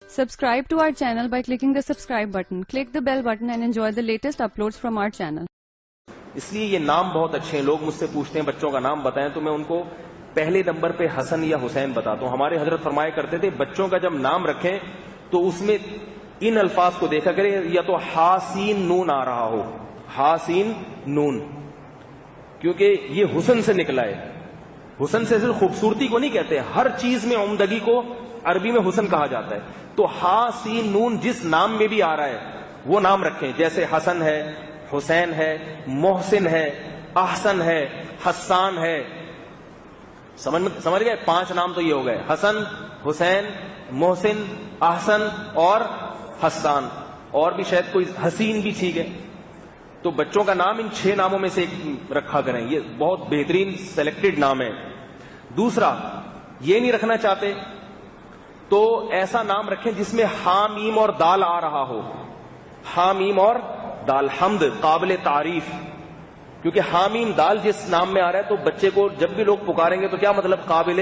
Subscribe to our channel by clicking the subscribe button. Click the bell button and enjoy the latest uploads from our channel. اس لیے یہ نام بہت اچھے ہیں. لوگ مجھ سے پوچھتے ہیں بچوں کا نام بتائیں تو میں ان کو پہلے نمبر پہ حسن یا حسین بتاتا ہوں. ہمارے حضرت فرمایا کرتے تھے بچوں کا جب نام رکھیں تو اس میں ان الفاظ کو دیکھا کریں, یا تو ہا سین نون آ رہا ہو, ہا سین نون, کیونکہ یہ حسن سے نکلا ہے. حسن سے صرف خوبصورتی کو نہیں کہتے, ہر چیز میں عمدگی کو عربی میں حسن کہا جاتا ہے. تو ہا سین نون جس نام میں بھی آ رہا ہے وہ نام رکھیں. جیسے حسن ہے, حسین ہے, محسن ہے, احسن ہے, حسان ہے. سمجھ گئے؟ 5 نام تو یہ ہو گئے, حسن, حسین, محسن, احسن اور حسان. اور بھی شاید کوئی حسین بھی ٹھیک ہے. تو بچوں کا نام ان 6 ناموں میں سے ایک رکھا کریں. یہ بہت بہترین سلیکٹڈ نام ہے. دوسرا, یہ نہیں رکھنا چاہتے تو ایسا نام رکھیں جس میں حامیم اور دال آ رہا ہو. حامیم اور دال, حمد, قابل تعریف. کیونکہ حامیم دال جس نام میں آ رہا ہے تو بچے کو جب بھی لوگ پکاریں گے تو کیا مطلب؟ قابل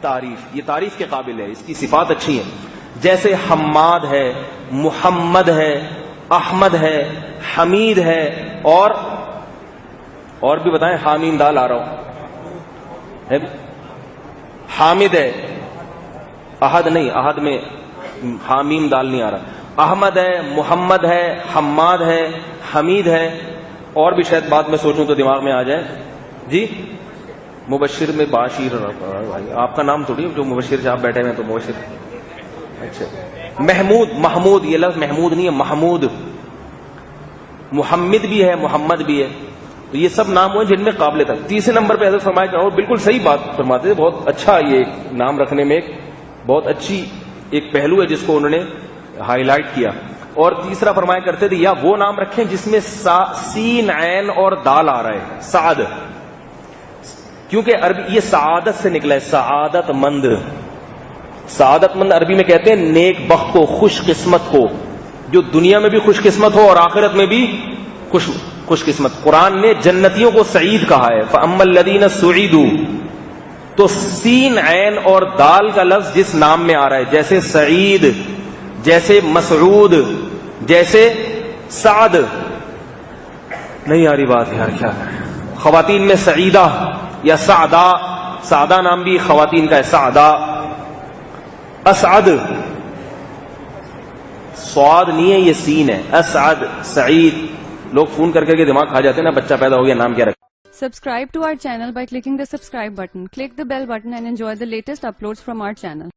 تعریف, یہ تعریف کے قابل ہے, اس کی صفات اچھی ہیں. جیسے حماد ہے, محمد ہے, احمد ہے, حمید ہے, اور بھی بتائیں. حامیم دال آ رہا ہو, حامد ہے, احد نہیں, احد میں حامیم دال نہیں آ رہا. احمد ہے, محمد ہے, حماد ہے, حمید ہے, اور بھی شاید بات میں سوچوں تو دماغ میں آ جائے. جی, مبشر میں باشیر, آپ کا نام تھوڑی جو مبشر سے آپ بیٹھے ہوئے تو مبشر. اچھا, محمود, محمود, یہ لفظ محمود نہیں ہے, محمود. محمد بھی ہے, محمد بھی ہے. تو یہ سب نام ہوئے جن میں قابل تک. تیسرے نمبر پہ حضرت فرمایا اور بالکل صحیح بات فرماتے تھے, بہت اچھا یہ نام رکھنے میں ایک بہت اچھی ایک پہلو ہے جس کو انہوں نے ہائی لائٹ کیا. اور تیسرا فرمایا کرتے تھے یا وہ نام رکھیں جس میں سین, عین اور دال آ رہا ہے. سعد, کیونکہ عربی یہ سعادت سے نکلا ہے. سعادت مند, سعادت مند عربی میں کہتے ہیں نیک بخت کو, خوش قسمت کو, جو دنیا میں بھی خوش قسمت ہو اور آخرت میں بھی خوش قسمت. قرآن نے جنتیوں کو سعید کہا ہے, فَأَمَّا الَّذِينَ سُعِدُوا. تو سین, عین اور دال کا لفظ جس نام میں آ رہا ہے, جیسے سعید, جیسے مسعود, جیسے سعد. نہیں آ رہی بات یار, کیا خواتین میں سعیدہ یا سعدہ, سعدہ نام بھی خواتین کا ہے, سعدہ. اسعد, سعاد نہیں ہے, یہ سین ہے. اسعد, سعید. لوگ فون کر کے دماغ کھا جاتے ہیں نا, بچہ پیدا ہو گیا نام کیا رکھا. Subscribe to our channel by clicking the subscribe button. Click the bell button and enjoy the latest uploads from our channel.